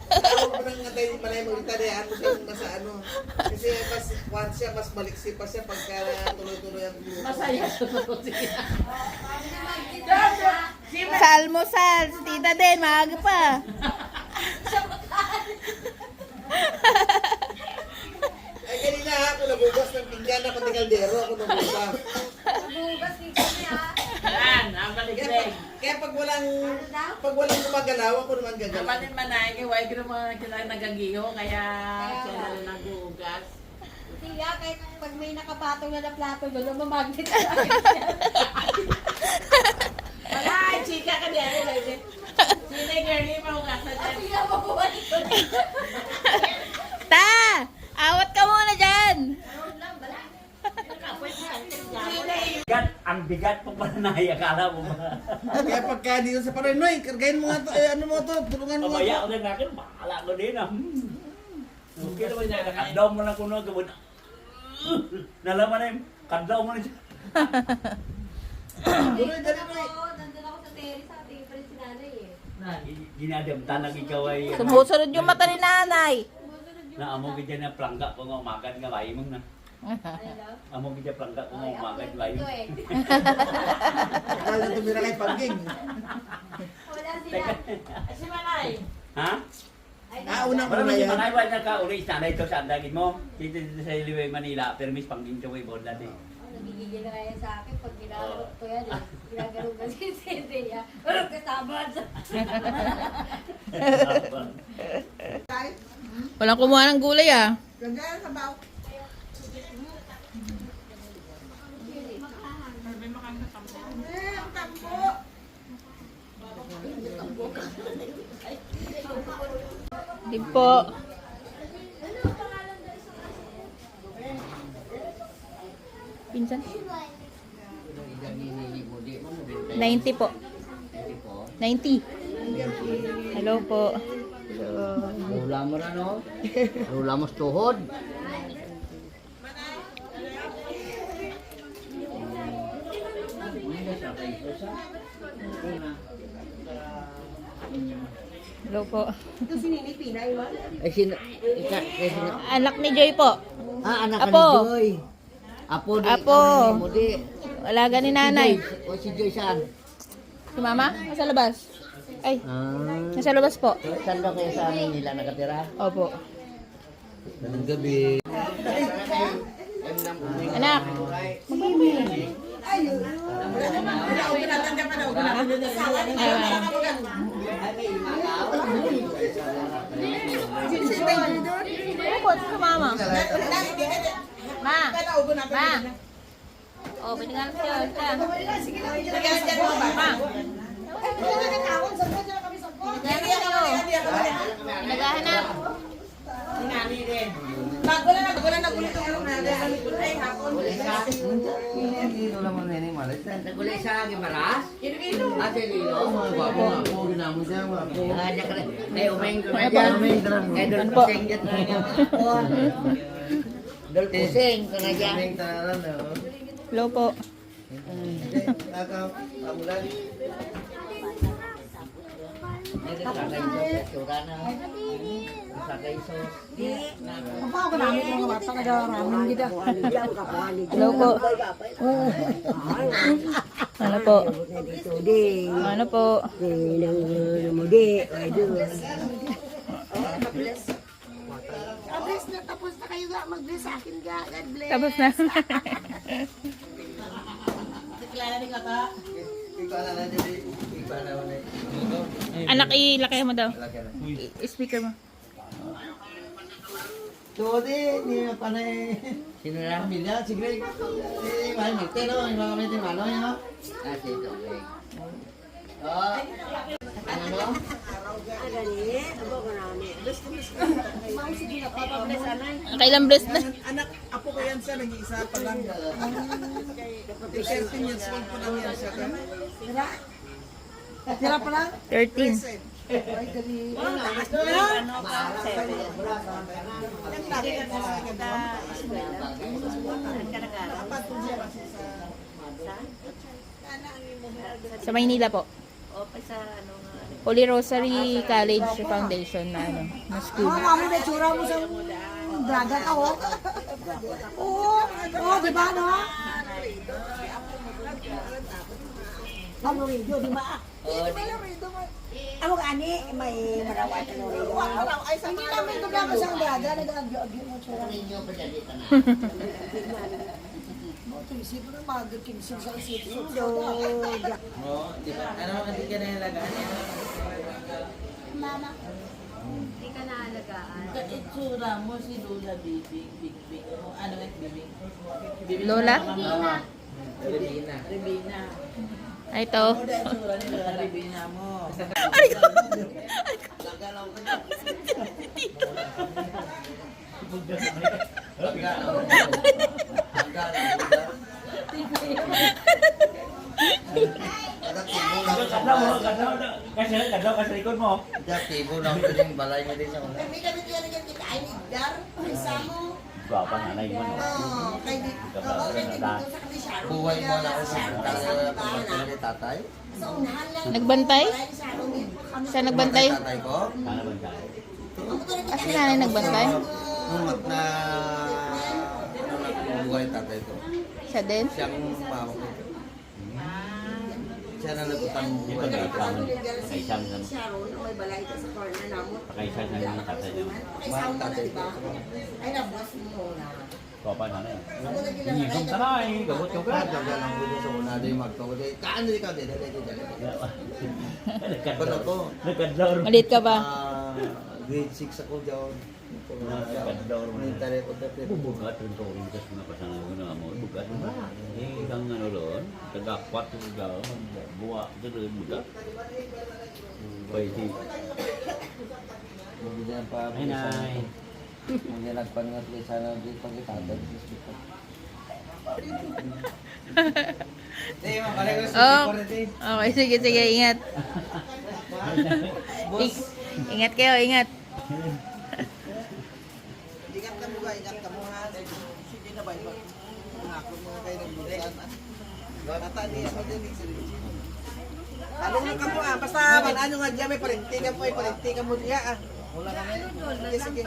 Ako ko nang natay malay mo italian mo siya nasa ano. Kasi mas once siya, mas maliksi pa siya pagka tuloy-tuloy ang grupo. Masaya siya sa Sa almusal, si tita din, maaga pa. Ay kanina ha, ako nabugas ng pinggan na pati kaldero, ako nabugas. Bugas din kami ha. Yan, ang balik-balik. Kaya pag walang gumagalaw, ako naman gagalaw. Kapanin manay, kaya huwag ko mga kailangan nagagiho, kaya siya na lang nag-uugas. Tiya, kahit pag may nakapatong na plato doon, mamagnet na Wala, chika ka din. Sino yung girlie, mahugasan dyan. Tiya, mabuhay ko na. Ta! Awat ka muna dyan! Bigat, ang bigat po pala na akala mo ba? Kaya pagka dito sa Paranoy, kargahin mo nga to, ano mo to, tulungan mo nga Pabaya to. ko din akin, bahala ko din ah. Okay naman niya, nakadaw mo lang kuno, gawin. Nalaman na yung, kadaw mo na siya. Tuloy, dali mo eh. Nandun ako sa terrace, sabi pa rin si nanay eh. Ginadam, tanag ikaw ay... Sumusunod yung mata ni nanay. Naamog ka dyan na plangga ko nga umagan nga, bayi mong na. Amog ka dyan plangga ko nga umagan, bayi Ito mong. eh. Akala tumira kay Paging. Wala sila. Si Manay. Ha? Ay, Unang Wala una mo si yan. Manay, wala ka uli sa dito sa andagin mo. Dito sa Iliway, Manila, permis pang ginchaway board dati. nagigigil na kaya sa akin pag ginagawa ko yan eh. Ginagano kasi si Andrea. Walang kasama sa... Walang kumuha ng gulay ah. Ganda sa baw. Di po. Pinsan? 90 po. 90. Hello po. Hello. Rula mo na, no? Rula mo sa tuhod. Hello po. Ay, sino? Anak ni Joy po. Ah, anak Apo. ka ni Joy. Apo. Apo. Mo di. Wala ni nanay. O si Joy saan? Si mama? Nasa labas. Ay, Ah. nasa labas po. Saan daw kayo sa amin nila nakatira? Opo. Ganang gabi. Anak. Ano po? Si mama? Ma. Ma. Oh, binigyan ko yun. Ma. Naghahanap. Wala mo nini malas. Nagulay sa akin maras? Ah, sa Lilo. Wapo nga po. Ginamon siya. Wapo. Ah, diyan ka rin. Ay, umeng ko na dyan. Ay, doon Ano po? pusing dyan. Doon pusing ko na dyan. Hello po. Sakay sos, tsura na. Sakay sos. Hello po. Ano po? Ano po? Tapos na. Anak, ilakay mo daw. Speaker mo. Dodi, ni panay. Sino na? Pamilya, si Greg. Eh, mahal magtero, yung mga kamit yung malo yun, no? Ah, si Domeng. Ah, Ano? Kailan bless na? anak, apo ko yan siya, nag-iisa pa lang. 13 years old pa lang yan siya. Tira pa lang? 13. Sa Maynila po. O, pa sa ano nga. Holy Rosary College Foundation na ano, na school. Mami, may tsura mo sa draga ka, oh. Oo, oo, di ba, no? Ano radio, di ba? Ano gani, may marawat ano radio. Hindi namin ito lang sa draga, nag-agyo mo tsura. Isip mo na mag-kinsin sa isip. Oo, di ba? Ano, hindi ka nalagaan. Mama. Hindi ka naalagaan. Itsura mo si Lola Bibing, Big. Ano nga, Bibing? Bibing Lola? Rebina. Rebina. Ay, ito. Ano na itsura ni Lola Rebina mo? Kadlaw ka sa likod mo. Tibo lang ko yung balay mo din sa mga. May kami diyan nga kita ay nigdar, isa mo. Gwapa nanay mo no. Kay di. Buhay mo na ako sa pagkakas ni tatay. Sa unahan lang. Nagbantay? Siya nagbantay? Tatay ko. Sana ba tayo? Ah, si nanay nagbantay? Humat na buhay tatay ko. Siya din? Siyang mama ko. Siya na nagutang buhay Pagkaisang tatay. naman. Sharon, may balay ka sa corner na mo. Pagkaisang naman tatay niyo. Pakisama mo na, di ba? Ay, nabas mo na. Gwapa nanay. Hinigom ka na eh. Gabot ka Kaya pa. lang ko sa una din magkawali. Kaan din ikaw din. Ano ko? Nagkadlaw. Malit ka ba? Grade 6 ako dyan. Nagkadlaw. Military ko dati. Bubugat rin to rin kasi mga pasangan mo na mo. Bugat ba? Eh, kang ano ron. Tagakwat yung gawa. Buwa. Ito rin bugat. Pwede. Bumili pa. Ay, nay. Hindi nagpangat kayo sana dito pag itatag. Oh. Okay, sige, ingat. Ingat kayo, ingat. Ingat ka mo ba? Ingat ka mo ha. Sige na ba? Ako mo kayo ng bulisan. Bata niya ako din. Ano ka mo ah. Basta ano nga diyan may parinti ka mo. May parinti ka mo diya ah. Wala kami. Sige.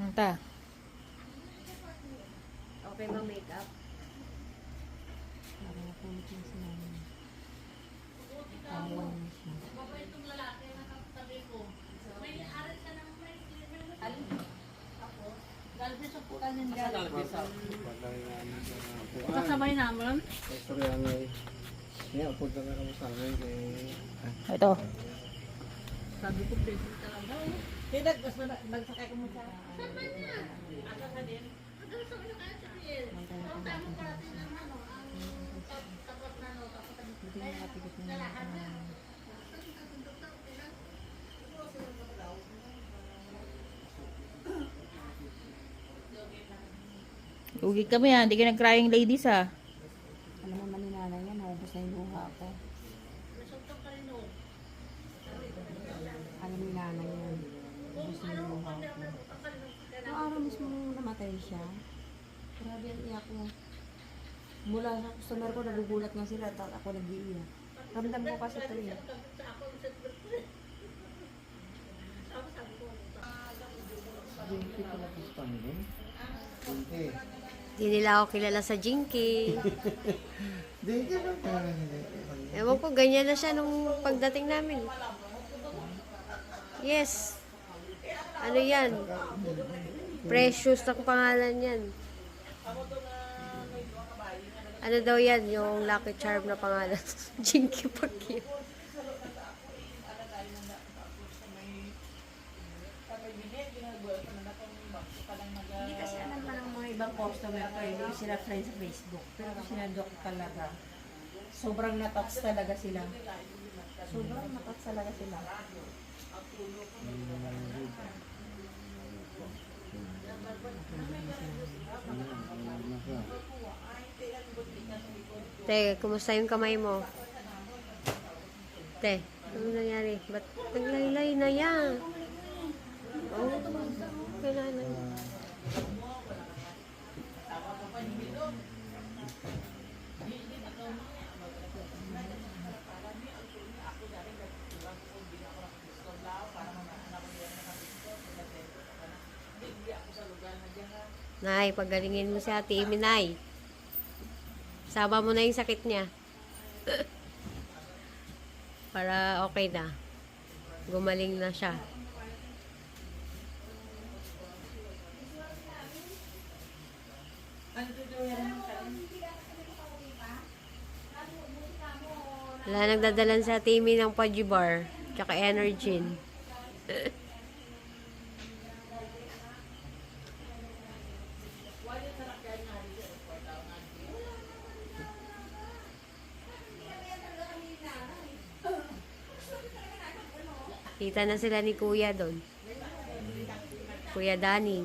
Anta. Okay ba makeup? Kasabay naman. Niya, punta na kami sa amin kay... Ito. Ugi kami ah, hindi ka nag-crying ladies ah. Alam mo man ni nanay yan, naubos na yung luha ko. Alam ni nanay yan, naubos na yung luha ko. Noong araw mismo namatay siya, grabe ang iyak ko. Mula sa customer ko, nagugulat nga sila, at ako nag-iiyak. Ramdam ko kasi ito eh. Hindi nila ako kilala sa Jinky. Ewan ko, ganyan na siya nung pagdating namin. Yes. Ano yan? Precious ang pangalan yan. Ano daw yan? Yung Lucky Charm na pangalan. Jinky Pagkip. Hindi kasi alam pa ng mga ibang customer ko, hindi ko sila friends sa Facebook. Pero sila doc talaga. Sobrang natouch talaga sila. Sobrang natouch talaga sila. Te, kumusta yung kamay mo? Te, ano nangyari? Ba't naglaylay na yan? Oh, kailangan. Nay, pagalingin mo si Ate Amy, Nay. Sama mo na yung sakit niya. Para okay na. Gumaling na siya. Wala nagdadalan sa Amy ng Pajibar. Tsaka Energin. Kita na sila ni Kuya doon. Kuya Danny.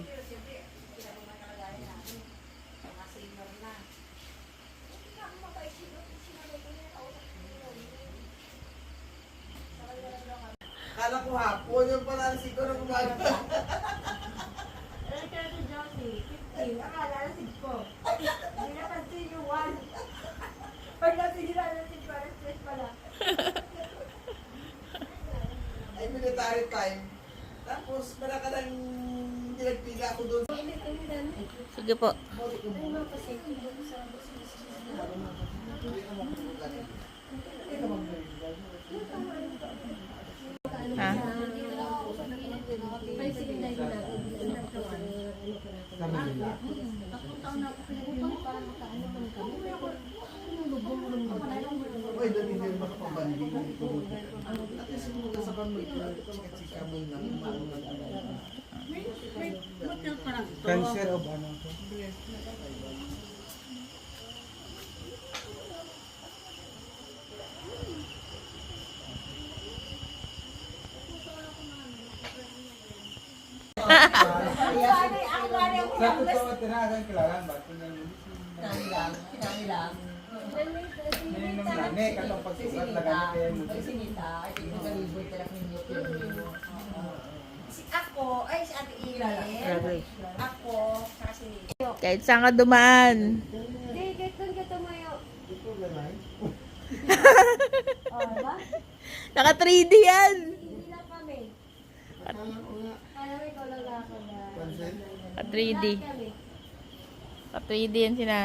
Kala ko hapon, yung pala siguro umaga. Ay, military time. Tapos, para ka lang pinagpila ako doon. Sige po. Ha? Uy, dami din makapabanding dito. At least mo sa kami, chika-chika mo na. Cancer of ano to? Sa totoo tinagan kailangan ba? Kinamilang. Nane, katong pagsugat na ganit kayo mo. Sinita, ay tingaliboy talaga ninyo pinyo. Si ako, ay si Ate Amy. Ako, saka si Nito. Kahit saan ka dumaan. Hindi, kahit doon ka tumayo. Oh, diba? Naka 3D yan. Hindi lang kami. Alam mo, ikaw lang ako na. Naka 3D. Kami. Naka 3D yan si Nan.